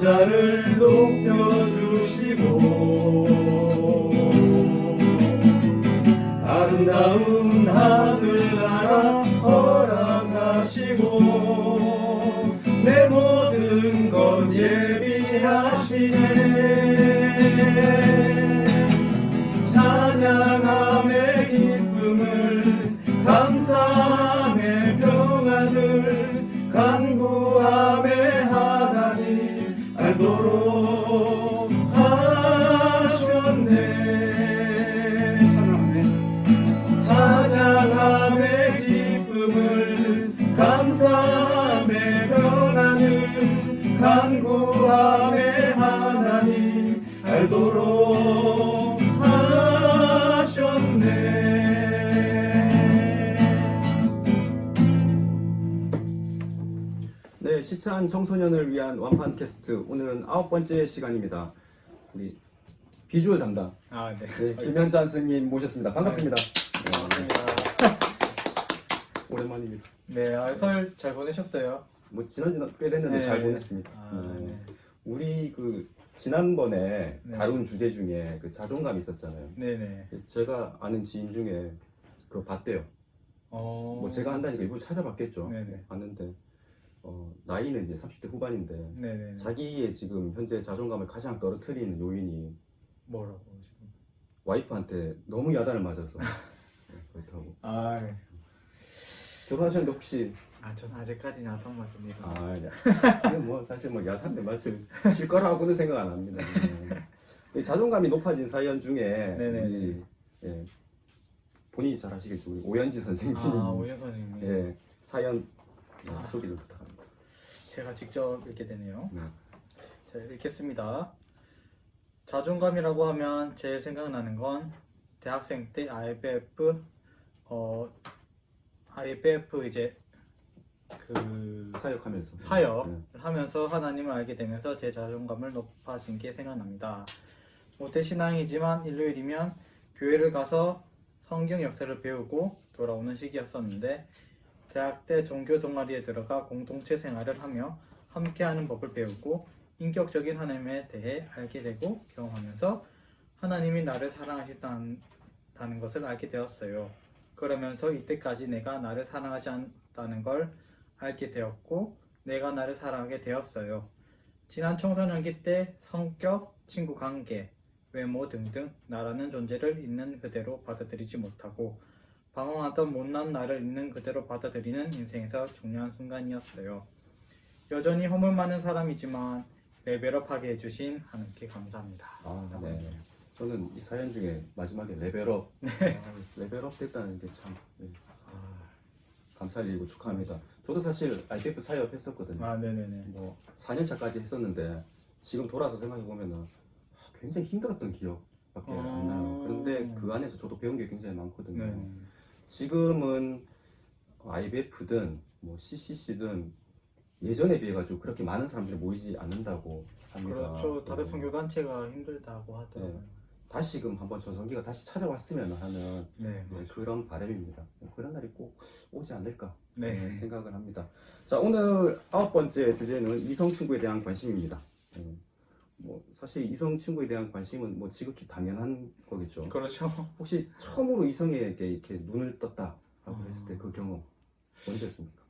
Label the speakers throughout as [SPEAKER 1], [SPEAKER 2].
[SPEAKER 1] 자를 높여주시고 아름다운 하늘나라 허락하시고 내 모든 것 예비하시네. 찬양함의 기쁨을 감사함의 평안을 간구함의 하나님 알도록 하셨네. 찬양함의 기쁨을 감사함의 평안을 간구함의 하나님 알도록 하셨네. 네, 시찬 청소년을 위한 완판 캐스트 오늘은 9번째 시간입니다. 우리 비주얼 담당 네, 김현찬 선생님 모셨습니다. 반갑습니다. 오랜만입니다.
[SPEAKER 2] 네, 설 잘 보내셨어요?
[SPEAKER 1] 뭐 지난 꽤 됐는데
[SPEAKER 2] 네.
[SPEAKER 1] 잘 보냈습니다.
[SPEAKER 2] 네.
[SPEAKER 1] 우리 그 지난번에
[SPEAKER 2] 네.
[SPEAKER 1] 다룬 주제 중에 그 자존감 있었잖아요.
[SPEAKER 2] 네네.
[SPEAKER 1] 제가 아는 지인 중에 그거 봤대요. 뭐 제가 한다니까 일부러 찾아봤겠죠.
[SPEAKER 2] 네네.
[SPEAKER 1] 봤는데 나이는 이제 30대 후반인데
[SPEAKER 2] 네네.
[SPEAKER 1] 자기의 지금 현재 자존감을 가장 떨어뜨리는 요인이
[SPEAKER 2] 뭐라고 지금?
[SPEAKER 1] 와이프한테 너무 야단을 맞아서 그렇다고.
[SPEAKER 2] 네.
[SPEAKER 1] 결혼하셨는데 혹시
[SPEAKER 2] 전 아직까지는 야단 맞은 일은.
[SPEAKER 1] 근데 뭐 사실 뭐 야단대 맞을 실 거라고는 생각 안 합니다. 이 자존감이 높아진 사연 중에
[SPEAKER 2] 네네.
[SPEAKER 1] 우리 본인이 잘 아시겠죠, 우리 오연지 선생님.
[SPEAKER 2] 오연 선생님.
[SPEAKER 1] 예, 사연 소개를 부탁합니다.
[SPEAKER 2] 제가 직접 읽게 되네요.
[SPEAKER 1] 네.
[SPEAKER 2] 자, 읽겠습니다. 자존감이라고 하면 제일 생각나는 건 대학생 때 IBF 이제 그
[SPEAKER 1] 사역하면서
[SPEAKER 2] 사역을 하면서 하나님을 알게 되면서 제 자존감을 높아진 게 생각납니다. 모태신앙이지만 일요일이면 교회를 가서 성경 역사를 배우고 돌아오는 시기였었는데 대학 때 종교 동아리에 들어가 공동체 생활을 하며 함께하는 법을 배우고 인격적인 하나님에 대해 알게 되고 경험하면서 하나님이 나를 사랑하신다는 것을 알게 되었어요. 그러면서 이때까지 내가 나를 사랑하지 않다는 걸 알게 되었고 내가 나를 사랑하게 되었어요. 지난 청소년기 때 성격, 친구 관계, 외모 등등 나라는 존재를 있는 그대로 받아들이지 못하고 방황하던 못난 나를 있는 그대로 받아들이는 인생에서 중요한 순간이었어요. 여전히 허물 많은 사람이지만 레벨업하게 해주신 하나님께 감사합니다.
[SPEAKER 1] 네. 저는 이 사연 중에 마지막에 레벨업, 레벨업 됐다는 게 참 감사할 일이고 축하합니다. 저도 사실 IBF 사역했었거든요.
[SPEAKER 2] 네네네.
[SPEAKER 1] 뭐 4년차까지 했었는데 지금 돌아서 생각해 보면은 굉장히 힘들었던 기억밖에 안 나요. 그런데 그 안에서 저도 배운 게 굉장히 많거든요.
[SPEAKER 2] 네.
[SPEAKER 1] 지금은 IBF든 뭐 CCC든 예전에 비해 가지고 그렇게 많은 사람들이 모이지 않는다고 합니다.
[SPEAKER 2] 그렇죠. 다들 선교 단체가 힘들다고 하더라고요.
[SPEAKER 1] 다시금 한번 전성기가 다시 찾아왔으면 하는 그런 바람입니다. 그런 날이 꼭 오지 않을까 생각을 합니다. 자, 오늘 9번째 주제는 이성 친구에 대한 관심입니다. 뭐 사실 이성 친구에 대한 관심은 뭐 지극히 당연한 거겠죠.
[SPEAKER 2] 그렇죠.
[SPEAKER 1] 혹시 처음으로 이성에게 이렇게 눈을 떴다라고 했을 때 그 경험 언제였습니까?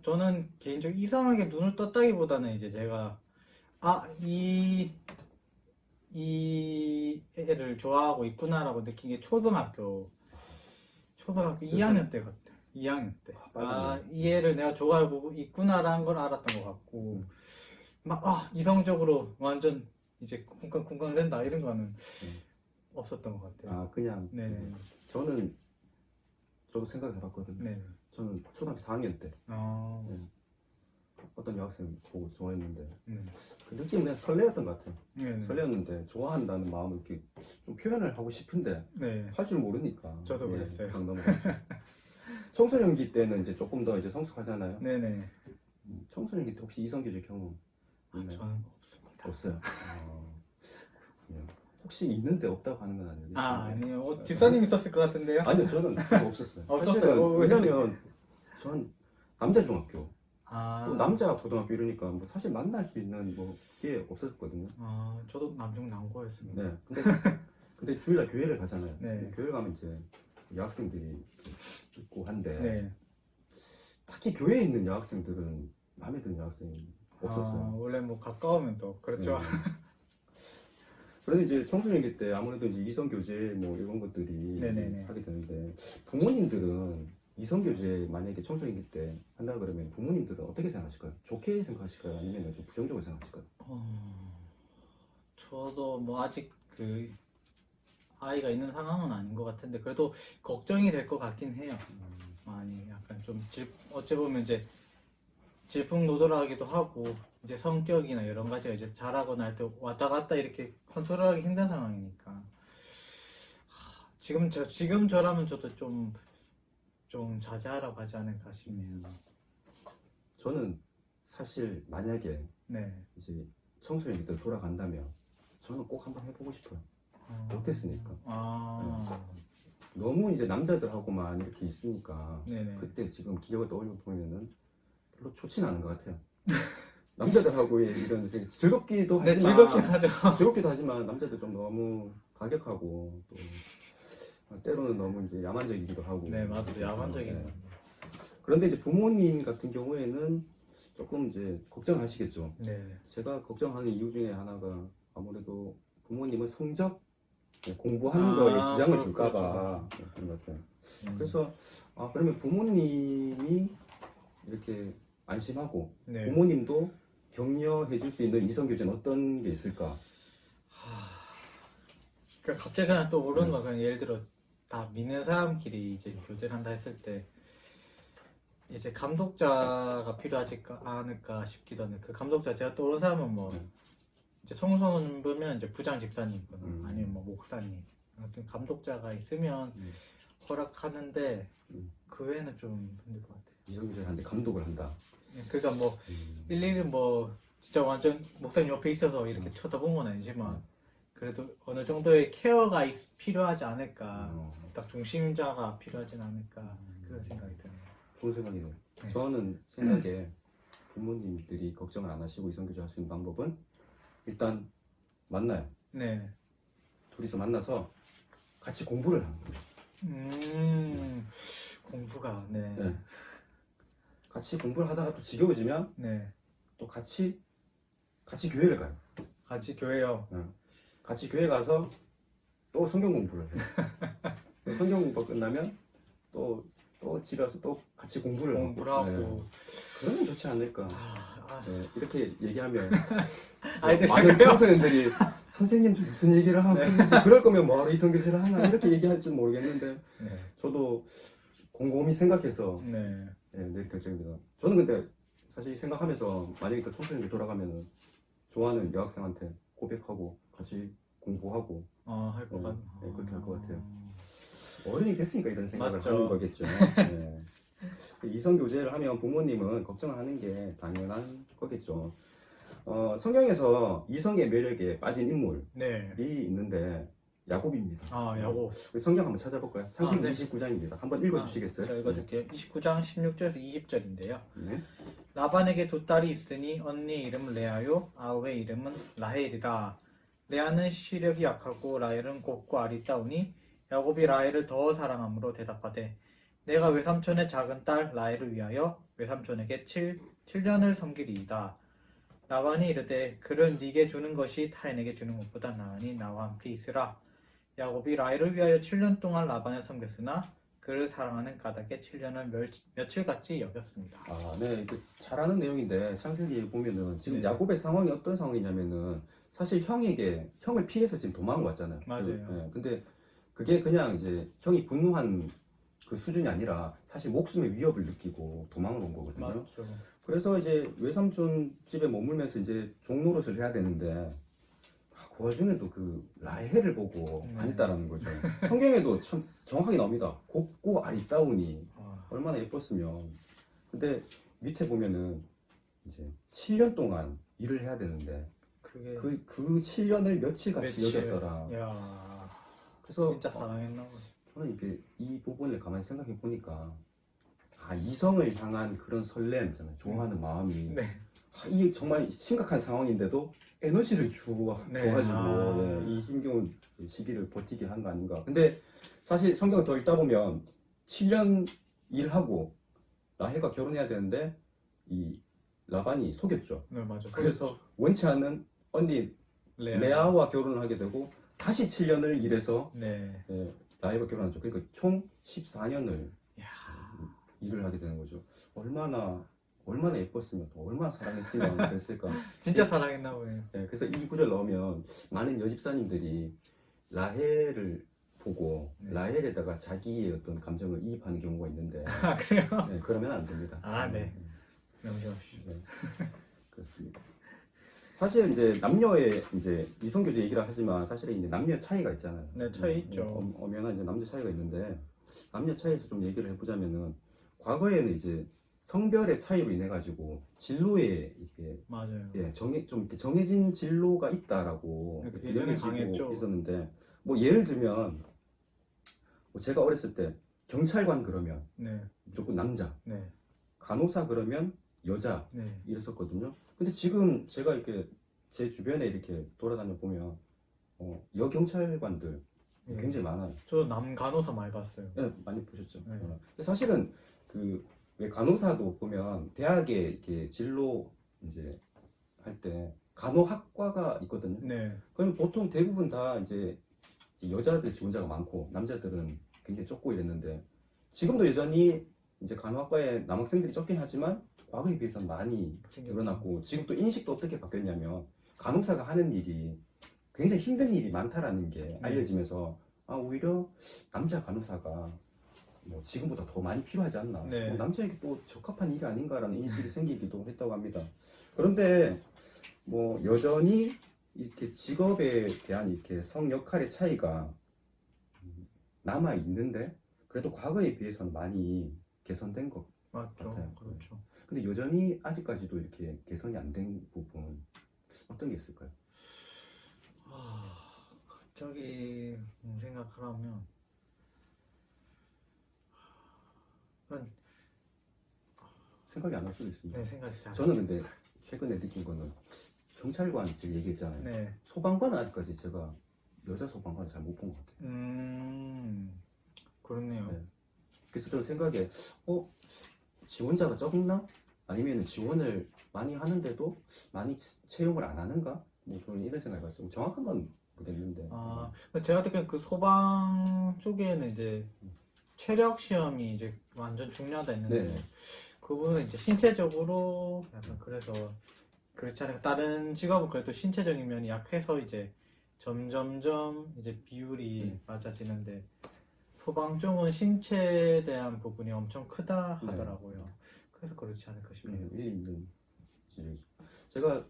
[SPEAKER 2] 저는 개인적으로 이상하게 눈을 떴다기보다는 이제 제가 이 애를 좋아하고 있구나라고 느낀 게 초등학교 2학년 때 같아요. 2학년 때. 이 애를 내가 좋아하고 있구나라는 걸 알았던 것 같고 이성적으로 완전 이제 쿵쾅쿵쾅 된다 이런 거는 없었던 것 같아요.
[SPEAKER 1] 그냥
[SPEAKER 2] 네.
[SPEAKER 1] 저도 생각해봤거든요.
[SPEAKER 2] 네.
[SPEAKER 1] 저는 초등학교 4학년 때 어떤 여학생 보고 좋아했는데 그 느낌은 그냥 설레였던 것 같아요. 설레었는데 좋아한다는 마음을 이렇게 좀 표현을 하고 싶은데 할 줄 모르니까
[SPEAKER 2] 저도 그랬어요.
[SPEAKER 1] 그냥 넘어갔죠. 청소년기 때는 이제 조금 더 이제 성숙하잖아요.
[SPEAKER 2] 네네.
[SPEAKER 1] 청소년기 때 혹시 이성교제 경험 있나요?
[SPEAKER 2] 저는 없습니다.
[SPEAKER 1] 없어요. 혹시 있는데 없다고 하는 건 아니에요?
[SPEAKER 2] 아니요. 집사님 있었을 것 같은데요?
[SPEAKER 1] 아니요, 저는 없었어요.
[SPEAKER 2] 없었어요.
[SPEAKER 1] 왜냐면 전 남자 중학교
[SPEAKER 2] 아,
[SPEAKER 1] 또 남자 고등학교 이러니까 뭐 사실 만날 수 있는 뭐 게 없었거든요.
[SPEAKER 2] 아, 저도 남중 남고였습니다.
[SPEAKER 1] 네. 근데 주일날 교회를 가잖아요.
[SPEAKER 2] 네.
[SPEAKER 1] 교회 가면 이제 여학생들이 있고 한데
[SPEAKER 2] 네.
[SPEAKER 1] 딱히 교회에 있는 여학생들은 마음에 드는 여학생이 없었어요.
[SPEAKER 2] 아, 원래 뭐 가까우면 또 그렇죠.
[SPEAKER 1] 네. 그런데 이제 청소년기 때 아무래도 이제 이성 교제 뭐 이런 것들이
[SPEAKER 2] 네네네.
[SPEAKER 1] 하게 되는데 부모님들은 이성 교제 만약에 청소년기 때 한다 그러면 부모님들은 어떻게 생각하실까요? 좋게 생각하실까요? 아니면 좀 부정적으로 생각하실까요?
[SPEAKER 2] 저도 뭐 아직 그 아이가 있는 상황은 아닌 것 같은데 그래도 걱정이 될 것 같긴 해요. 많이 약간 좀 어찌 보면 이제 질풍노도하기도 하고 이제 성격이나 이런 가지가 이제 자라거나 할 때 왔다 갔다 이렇게 컨트롤하기 힘든 상황이니까 지금 저라면 저도 좀 자제하라고 하지 않을까 싶네요.
[SPEAKER 1] 저는 사실 만약에
[SPEAKER 2] 네.
[SPEAKER 1] 이제 청소년기 때 돌아간다면 저는 꼭 한번 해보고 싶어요.
[SPEAKER 2] 아,
[SPEAKER 1] 못했으니까.
[SPEAKER 2] 아,
[SPEAKER 1] 너무 이제 남자들하고만 이렇게 있으니까
[SPEAKER 2] 네네.
[SPEAKER 1] 그때 지금 기억을 떠올려 보면은 별로 좋지는 않은 것 같아요. 남자들하고의 이런 되게 즐겁기도
[SPEAKER 2] 네,
[SPEAKER 1] 하지만
[SPEAKER 2] 즐겁긴 하죠.
[SPEAKER 1] 즐겁기도 하지만 남자들 좀 너무 가격하고 또 때로는 너무 이제 야만적이기도 하고.
[SPEAKER 2] 네, 맞아요.
[SPEAKER 1] 그래서,
[SPEAKER 2] 야만적인
[SPEAKER 1] 네.
[SPEAKER 2] 거.
[SPEAKER 1] 그런데 이제 부모님 같은 경우에는 조금 이제 걱정하시겠죠.
[SPEAKER 2] 네.
[SPEAKER 1] 제가 걱정하는 이유 중에 하나가 아무래도 부모님은 성적 공부하는 거에 지장을 줄까봐 그런 것 같아요. 그래서 그러면 부모님이 이렇게 안심하고
[SPEAKER 2] 네.
[SPEAKER 1] 부모님도 격려해 줄 수 있는 이성 교제는 어떤 게 있을까?
[SPEAKER 2] 그러니까 갑자기 그냥 또 오르는 거 그냥 예를 들어 다 믿는 사람끼리 이제 교제를 한다 했을 때 이제 감독자가 필요하지 않을까 싶기도 한데 그 감독자 제가 떠오르는 사람은 뭐 이제 청소년부면 이제 부장 집사님이거나 아니면 뭐 목사님 아무튼 감독자가 있으면 허락하는데 그 외에는 좀 힘들 것 같아요.
[SPEAKER 1] 이성 교제를 하는데 감독을 한다.
[SPEAKER 2] 그러니까 뭐 일일이 뭐 진짜 완전 목사님 옆에 있어서 이렇게 쳐다본 건 아니지만 그래도 어느 정도의 케어가 필요하지 않을까 딱 중심자가 필요하진 않을까 그런 생각이 드네요.
[SPEAKER 1] 좋은 생각이네요.
[SPEAKER 2] 네.
[SPEAKER 1] 저는 생각에 부모님들이 걱정을 안 하시고 이성 교제할 수 있는 방법은 일단 만나요.
[SPEAKER 2] 네.
[SPEAKER 1] 둘이서 만나서 같이 공부를 하는 거예요.
[SPEAKER 2] 공부가 네.
[SPEAKER 1] 네. 같이 공부를 하다가 또 지겨워지면
[SPEAKER 2] 네.
[SPEAKER 1] 또 같이 교회를 가요.
[SPEAKER 2] 같이 교회요.
[SPEAKER 1] 같이 교회 가서 또 성경 공부를 해요. 성경 공부가 끝나면 또 집에 와서 또 같이 공부를 하고.
[SPEAKER 2] 하고.
[SPEAKER 1] 그러면 좋지 않을까. 네, 이렇게 얘기하면
[SPEAKER 2] 아이들
[SPEAKER 1] 많은 청소년들이 선생님 좀 무슨 얘기를 하고 있는지 그럴 거면 뭐하러 이성교제를 하나 이렇게 얘기할지 모르겠는데
[SPEAKER 2] 네.
[SPEAKER 1] 저도 곰곰이 생각해서
[SPEAKER 2] 네.
[SPEAKER 1] 내 결정입니다. 저는 근데 사실 생각하면서 만약에 그 청소년들이 돌아가면은 좋아하는 여학생한테 고백하고 같이 공부하고
[SPEAKER 2] 할 것 같아요.
[SPEAKER 1] 네, 그렇게 할 것 같아요. 어른이 됐으니까 이런 생각을
[SPEAKER 2] 맞죠.
[SPEAKER 1] 하는 거겠죠. 네. 이성 교제를 하면 부모님은 걱정을 하는 게 당연한 거겠죠. 성경에서 이성의 매력에 빠진 인물이
[SPEAKER 2] 네.
[SPEAKER 1] 있는데 야곱입니다.
[SPEAKER 2] 야곱.
[SPEAKER 1] 성경 한번 찾아볼까요? 창세기
[SPEAKER 2] 네.
[SPEAKER 1] 29장입니다. 한번 읽어주시겠어요?
[SPEAKER 2] 제가 읽어줄게요. 29장 16절에서 20절인데요.
[SPEAKER 1] 네.
[SPEAKER 2] 라반에게 두 딸이 있으니 언니의 이름은 레아요 아우의 이름은 라헬이라. 레아는 시력이 약하고 라헬은 곱고 아리따우니 야곱이 라헬을 더 사랑함으로 대답하되 내가 외삼촌의 작은 딸 라헬을 위하여 외삼촌에게 7년을 섬기리이다. 라반이 이르되 그를 네게 주는 것이 타인에게 주는 것보다 나으니 나와 함께 있으라. 야곱이 라헬을 위하여 7년 동안 라반을 섬겼으나 그를 사랑하는 까닭에 7년을 며칠같이 여겼습니다.
[SPEAKER 1] 네, 이게 잘하는 내용인데 창세기에 보면은 지금
[SPEAKER 2] 네.
[SPEAKER 1] 야곱의 상황이 어떤 상황이냐면은 사실 형을 피해서 지금 도망을 왔잖아요.
[SPEAKER 2] 맞아요.
[SPEAKER 1] 네, 근데 그게 그냥 이제 형이 분노한 그 수준이 아니라 사실 목숨의 위협을 느끼고 도망을 온 거거든요.
[SPEAKER 2] 맞죠.
[SPEAKER 1] 그래서 이제 외삼촌 집에 머물면서 이제 종노릇을 해야 되는데 그 와중에도 그 라헬을 보고 안 있다라는 거죠. 성경에도 참 정확하게 나옵니다. 곱고 아리따우니 얼마나 예뻤으면. 근데 밑에 보면은 이제 7년 동안 일을 해야 되는데
[SPEAKER 2] 그게
[SPEAKER 1] 그 7년을 며칠같이 여겼더라.
[SPEAKER 2] 야,
[SPEAKER 1] 그래서
[SPEAKER 2] 진짜 사랑했나 봐.
[SPEAKER 1] 저는 이게 이 부분을 가만히 생각해 보니까 이성을 향한 그런 설렘 있잖아요. 좋아하는 마음이
[SPEAKER 2] 네.
[SPEAKER 1] 이게 정말 심각한 상황인데도 에너지를 줘가지고
[SPEAKER 2] 네.
[SPEAKER 1] 이 힘겨운 시기를 버티게 한 거 아닌가. 근데 사실 성경을 더 읽다 보면 7년 일하고 라헬과 결혼해야 되는데 이 라반이 속였죠.
[SPEAKER 2] 네, 맞아.
[SPEAKER 1] 그래서 원치 않는 언니 레아와 결혼을 하게 되고 다시 7년을 일해서
[SPEAKER 2] 네.
[SPEAKER 1] 라헬과 결혼하죠. 그러니까 총 14년을
[SPEAKER 2] 야.
[SPEAKER 1] 일을 하게 되는 거죠. 얼마나 예뻤으면 또 얼마나 사랑했으면 그랬을까.
[SPEAKER 2] 진짜 사랑했나 보네요.
[SPEAKER 1] 네, 그래서 이 구절 넣으면 많은 여집사님들이 라헬을 보고
[SPEAKER 2] 네.
[SPEAKER 1] 라헬에다가 자기의 어떤 감정을 이입하는 경우가 있는데
[SPEAKER 2] 아, 그래요?
[SPEAKER 1] 네, 그러면 안 됩니다.
[SPEAKER 2] 아, 네. 넘겨주시죠.
[SPEAKER 1] 네, 그렇습니다. 사실 이제 남녀의 이제 이성교제 얘기를 하지만 사실은 이제 남녀 차이가 있잖아요.
[SPEAKER 2] 네, 차이 있죠.
[SPEAKER 1] 엄연한 이제 남녀 차이가 있는데 남녀 차이에서 좀 얘기를 해보자면은 과거에는 이제 성별의 차이로 인해 가지고 진로에 이게
[SPEAKER 2] 맞아요.
[SPEAKER 1] 좀 이렇게 정해진 진로가 있다라고
[SPEAKER 2] 네,
[SPEAKER 1] 이렇게
[SPEAKER 2] 예전에 강했죠.
[SPEAKER 1] 여겨지고 있었는데 뭐 예를 들면 뭐 제가 어렸을 때 경찰관 그러면
[SPEAKER 2] 네.
[SPEAKER 1] 무조건 남자,
[SPEAKER 2] 네.
[SPEAKER 1] 간호사 그러면 여자
[SPEAKER 2] 네.
[SPEAKER 1] 이랬었거든요. 근데 지금 제가 이렇게 제 주변에 이렇게 돌아다녀 보면 여경찰관들
[SPEAKER 2] 네.
[SPEAKER 1] 굉장히 많아요.
[SPEAKER 2] 저 남간호사 많이 봤어요.
[SPEAKER 1] 네, 많이 보셨죠.
[SPEAKER 2] 네.
[SPEAKER 1] 근데 사실은 왜 간호사도 보면 대학에 이렇게 진로 이제 할 때 간호학과가 있거든요.
[SPEAKER 2] 네.
[SPEAKER 1] 그럼 보통 대부분 다 이제 여자들 지원자가 많고 남자들은 굉장히 적고 이랬는데 지금도 여전히 이제 간호학과에 남학생들이 적긴 하지만 과거에 비해서는 많이 늘어났고 지금 또 인식도 어떻게 바뀌었냐면 간호사가 하는 일이 굉장히 힘든 일이 많다라는 게 알려지면서 오히려 남자 간호사가 뭐 지금보다 더 많이 필요하지 않나.
[SPEAKER 2] 네.
[SPEAKER 1] 남자에게 또 적합한 일이 아닌가라는 인식이 생기기도 했다고 합니다. 그런데 뭐 여전히 이렇게 직업에 대한 이렇게 성 역할의 차이가 남아 있는데 그래도 과거에 비해서는 많이 개선된 것
[SPEAKER 2] 맞죠.
[SPEAKER 1] 같아요.
[SPEAKER 2] 그렇죠.
[SPEAKER 1] 근데 여전히 아직까지도 이렇게 개선이 안 된 부분 어떤 게 있을까요?
[SPEAKER 2] 갑자기 생각하라면
[SPEAKER 1] 생각이 안 날 수도 있습니다.
[SPEAKER 2] 네, 생각이 잘.
[SPEAKER 1] 저는 근데 최근에 느낀 거는 경찰관 제가 얘기했잖아요.
[SPEAKER 2] 네.
[SPEAKER 1] 소방관은 아직까지 제가 여자 소방관을 잘 못 본 것 같아요.
[SPEAKER 2] 그렇네요.
[SPEAKER 1] 네. 그래서 저는 생각에 지원자가 적나? 아니면 지원을 많이 하는데도 많이 채용을 안 하는가? 뭐 저는 이런 생각이 봤어요. 정확한 건 모르겠는데.
[SPEAKER 2] 제가 듣기엔 그 소방 쪽에는 이제 체력 시험이 이제 완전 중요하다 했는데
[SPEAKER 1] 네.
[SPEAKER 2] 그분은 이제 신체적으로 약간 그래서 그렇지 않아요. 다른 직업은 그래도 신체적인 면이 약해서 이제 점점점 이제 비율이 맞아지는데 소방 쪽은 신체에 대한 부분이 엄청 크다 하더라고요. 그래서 그렇지 않을까 싶네요.
[SPEAKER 1] 일리 있는 지적이죠. 제가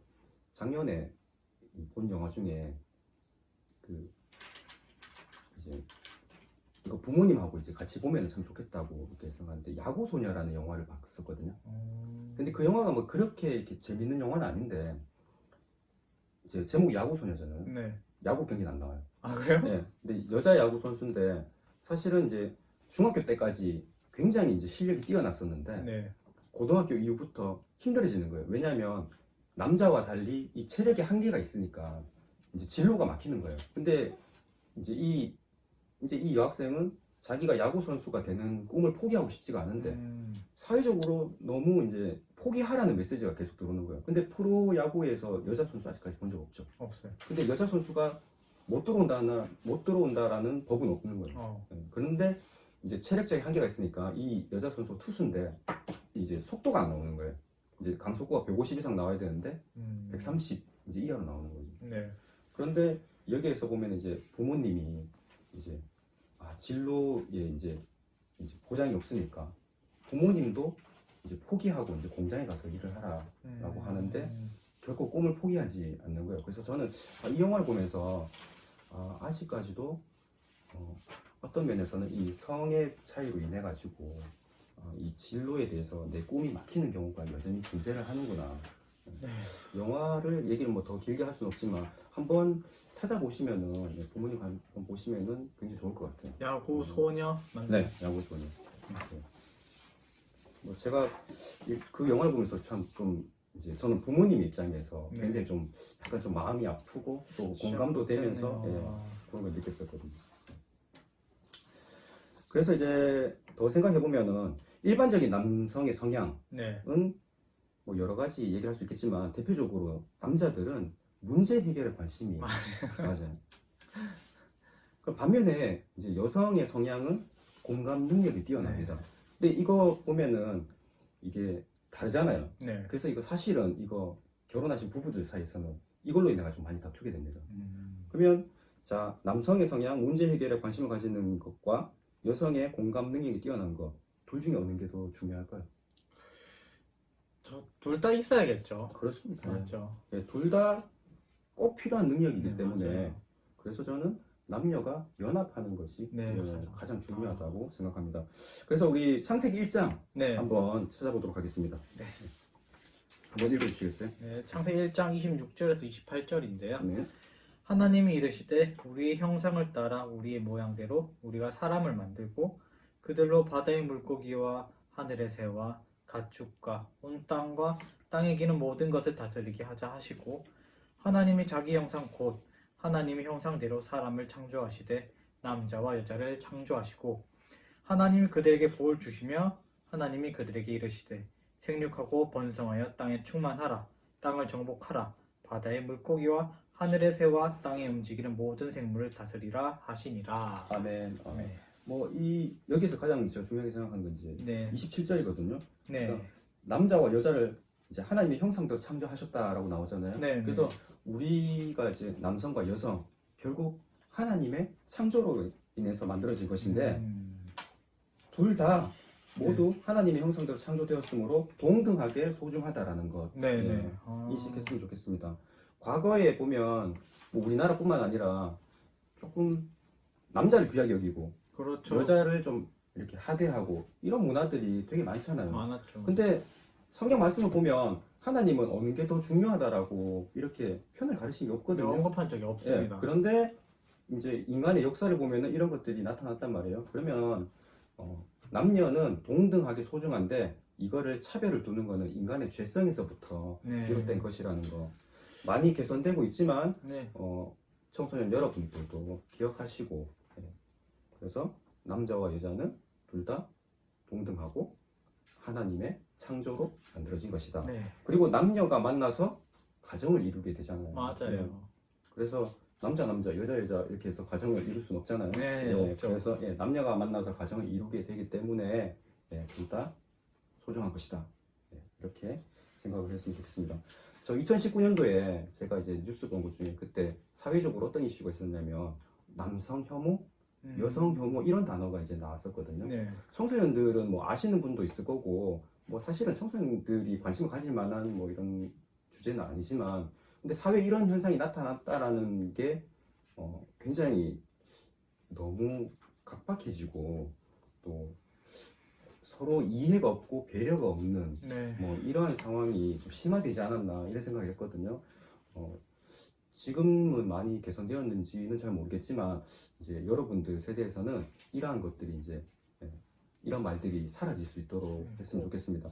[SPEAKER 1] 작년에 본 영화 중에 이제 이거 부모님하고 이제 같이 보면 참 좋겠다고 이렇게 생각하는데 야구소녀라는 영화를 봤었거든요. 근데 그 영화가 뭐 그렇게 이렇게 재밌는 영화는 아닌데 이제 제목이 야구소녀잖아요.
[SPEAKER 2] 네.
[SPEAKER 1] 야구 경기는 안 나와요.
[SPEAKER 2] 아, 그래요?
[SPEAKER 1] 네. 근데 여자 야구 선수인데 사실은 이제 중학교 때까지 굉장히 이제 실력이 뛰어났었는데
[SPEAKER 2] 네.
[SPEAKER 1] 고등학교 이후부터 힘들어지는 거예요. 왜냐하면 남자와 달리 이 체력의 한계가 있으니까 이제 진로가 막히는 거예요. 근데 이제 이 여학생은 자기가 야구 선수가 되는 꿈을 포기하고 싶지가 않은데 사회적으로 너무 이제 포기하라는 메시지가 계속 들어오는 거예요. 근데 프로 야구에서 여자 선수 아직까지 본 적 없죠.
[SPEAKER 2] 없어요.
[SPEAKER 1] 근데 여자 선수가 못 들어온다라는 법은 없는 거예요. 그런데 이제 체력적인 한계가 있으니까 이 여자 선수 투수인데 이제 속도가 안 나오는 거예요. 이제 강속구가 150 이상 나와야 되는데 130 이제 이하로 나오는 거죠.
[SPEAKER 2] 네.
[SPEAKER 1] 그런데 여기에서 보면 이제 부모님이 이제 진로에 이제 보장이 없으니까 부모님도 이제 포기하고 이제 공장에 가서 일을 하라라고 하는데 결코 꿈을 포기하지 않는 거예요. 그래서 저는 이 영화를 보면서 아직까지도 어떤 면에서는 이 성의 차이로 인해 가지고 이 진로에 대해서 내 꿈이 막히는 경우가 여전히 존재를 하는구나.
[SPEAKER 2] 네.
[SPEAKER 1] 영화를 얘기를 뭐 더 길게 할 수는 없지만 한번 찾아보시면은 부모님 한번 보시면은 굉장히 좋을 것 같아요.
[SPEAKER 2] 야구 소녀.
[SPEAKER 1] 네, 야구 소녀. 네. 뭐 제가 그 영화를 보면서 참 좀 이제 저는 부모님 입장에서
[SPEAKER 2] 네.
[SPEAKER 1] 굉장히 좀 약간 좀 마음이 아프고 또 공감도 되면서 그런 걸 느꼈었거든요. 그래서 이제 더 생각해 보면은 일반적인 남성의 성향은
[SPEAKER 2] 네.
[SPEAKER 1] 뭐 여러 가지 얘기할 수 있겠지만 대표적으로 남자들은 문제 해결에 관심이 맞아요. 그 반면에 이제 여성의 성향은 공감 능력이 뛰어납니다. 근데 이거 보면은 이게 다르잖아요.
[SPEAKER 2] 네.
[SPEAKER 1] 그래서 이거 사실은 이거 결혼하신 부부들 사이에서는 이걸로 인해 가지고 많이 다투게 됩니다. 그러면 자, 남성의 성향, 문제 해결에 관심을 가지는 것과 여성의 공감 능력이 뛰어난 것, 둘 중에 어느 게 더 중요할까요?
[SPEAKER 2] 둘 다 있어야겠죠.
[SPEAKER 1] 그렇습니다.
[SPEAKER 2] 맞죠.
[SPEAKER 1] 네, 둘 다 꼭 필요한 능력이기
[SPEAKER 2] 네,
[SPEAKER 1] 때문에
[SPEAKER 2] 맞아요.
[SPEAKER 1] 그래서 저는 남녀가 연합하는 것이
[SPEAKER 2] 네,
[SPEAKER 1] 가장 중요하다고 생각합니다. 그래서 우리 창세기 1장
[SPEAKER 2] 네.
[SPEAKER 1] 한번 찾아보도록 하겠습니다.
[SPEAKER 2] 네.
[SPEAKER 1] 한번 읽어주시겠어요?
[SPEAKER 2] 네, 창세기 1장 26절에서 28절인데요.
[SPEAKER 1] 네.
[SPEAKER 2] 하나님이 이르시되 우리의 형상을 따라 우리의 모양대로 우리가 사람을 만들고 그들로 바다의 물고기와 하늘의 새와 가축과 온 땅과 땅에 기는 모든 것을 다스리게 하자 하시고 하나님이 자기 형상 곧 하나님의 형상대로 사람을 창조하시되 남자와 여자를 창조하시고 하나님이 그들에게 복을 주시며 하나님이 그들에게 이르시되 생육하고 번성하여 땅에 충만하라 땅을 정복하라 바다의 물고기와 하늘의 새와 땅에 움직이는 모든 생물을 다스리라 하시니라.
[SPEAKER 1] 아멘.
[SPEAKER 2] 네.
[SPEAKER 1] 뭐 여기서 가장 제가 중요하게 생각하는 건 이제
[SPEAKER 2] 네.
[SPEAKER 1] 27절이거든요.
[SPEAKER 2] 네.
[SPEAKER 1] 그러니까 남자와 여자를 이제 하나님의 형상대로 창조하셨다라고 나오잖아요.
[SPEAKER 2] 네.
[SPEAKER 1] 그래서 우리가 이제 남성과 여성 결국 하나님의 창조로 인해서 만들어진 것인데 둘 다 모두 하나님의 형상대로 창조되었으므로 동등하게 소중하다라는 것
[SPEAKER 2] 네.
[SPEAKER 1] 인식했으면 좋겠습니다. 과거에 보면 뭐 우리나라뿐만 아니라 조금 남자를 귀하게 여기고
[SPEAKER 2] 그렇죠.
[SPEAKER 1] 여자를 좀 이렇게 하대하고 이런 문화들이 되게 많잖아요.
[SPEAKER 2] 많았죠.
[SPEAKER 1] 근데 성경 말씀을 보면 하나님은 어느 게 더 중요하다라고 이렇게 편을 가르친 게 없거든요.
[SPEAKER 2] 언급한 적이 없습니다.
[SPEAKER 1] 그런데 이제 인간의 역사를 보면은 이런 것들이 나타났단 말이에요. 그러면 남녀는 동등하게 소중한데 이거를 차별을 두는 거는 인간의 죄성에서부터 비롯된 것이라는 거. 많이 개선되고 있지만
[SPEAKER 2] 네.
[SPEAKER 1] 청소년 여러분들도 기억하시고 그래서 남자와 여자는 둘 다 동등하고 하나님의 창조로 만들어진 것이다.
[SPEAKER 2] 네.
[SPEAKER 1] 그리고 남녀가 만나서 가정을 이루게 되잖아요.
[SPEAKER 2] 맞아요.
[SPEAKER 1] 그래서 남자 여자 이렇게 해서 가정을 이룰 수는 없잖아요.
[SPEAKER 2] 네, 없죠.
[SPEAKER 1] 그래서 남녀가 만나서 가정을 이루게 되기 때문에 둘 다 소중한 것이다. 이렇게 생각을 했으면 좋겠습니다. 저 2019년도에 제가 이제 뉴스 본 것 중에 그때 사회적으로 어떤 이슈가 있었냐면 남성 혐오, 여성 혐오 이런 단어가 이제 나왔었거든요.
[SPEAKER 2] 네.
[SPEAKER 1] 청소년들은 뭐 아시는 분도 있을 거고 뭐 사실은 청소년들이 관심을 가질 만한 뭐 이런 주제는 아니지만 근데 사회에 이런 현상이 나타났다라는 게 굉장히 너무 각박해지고 또 서로 이해가 없고 배려가 없는 뭐 이러한 상황이 좀 심화되지 않았나 이런 생각을 했거든요. 지금은 많이 개선되었는지는 잘 모르겠지만 이제 여러분들 세대에서는 이러한 것들이 이제 이런 말들이 사라질 수 있도록 했으면 좋겠습니다.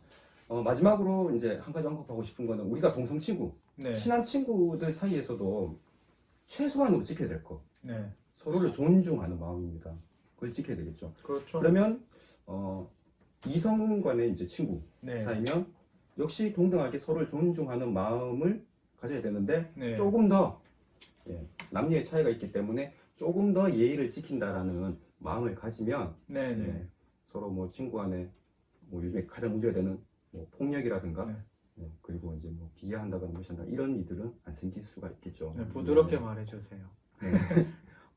[SPEAKER 1] 마지막으로 이제 한 가지 언급하고 싶은 거는 우리가 동성 친구, 친한 친구들 사이에서도 최소한으로 지켜야 될 거. 서로를 존중하는 마음입니다. 그걸 지켜야 되겠죠.
[SPEAKER 2] 그렇죠.
[SPEAKER 1] 그러면 이성 간의 이제 친구 사이면 역시 동등하게 서로를 존중하는 마음을 가져야 되는데 조금 더 남녀의 차이가 있기 때문에 조금 더 예의를 지킨다라는 마음을 가지면 서로 뭐 친구 간에 뭐 요즘에 가장 문제가 되는 뭐 폭력이라든가 그리고 이제 뭐 비하한다거나 무시한다 이런 일들은 안 생길 수가 있겠죠.
[SPEAKER 2] 부드럽게 말해주세요.
[SPEAKER 1] 아유,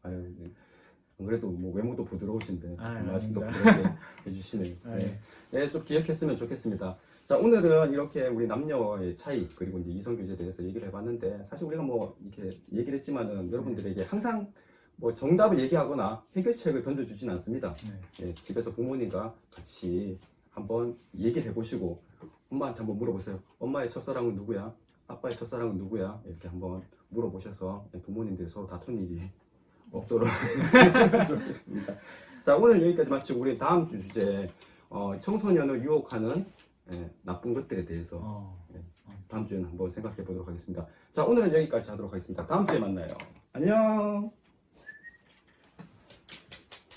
[SPEAKER 1] 안 그래도 뭐 외모도 부드러우신데 말씀도
[SPEAKER 2] 아닙니다.
[SPEAKER 1] 부드럽게 해주시네요. 좀 기억했으면 좋겠습니다. 자, 오늘은 이렇게 우리 남녀의 차이 그리고 이제 이성 교제에 대해서 얘기를 해봤는데 사실 우리가 뭐 이렇게 얘기를 했지만은 여러분들에게 항상 뭐 정답을 얘기하거나 해결책을 던져주진 않습니다. 집에서 부모님과 같이 한번 얘기를 해보시고 엄마한테 한번 물어보세요. 엄마의 첫사랑은 누구야? 아빠의 첫사랑은 누구야? 이렇게 한번 물어보셔서 부모님들이 서로 다투는 일이 없도록 했으면 좋겠습니다. 자, 오늘 여기까지 마치고 우리 다음 주 주제 청소년을 유혹하는 나쁜 것들에 대해서
[SPEAKER 2] 네.
[SPEAKER 1] 다음 주에는 한번 생각해 보도록 하겠습니다. 자, 오늘은 여기까지 하도록 하겠습니다. 다음 주에 만나요. 안녕.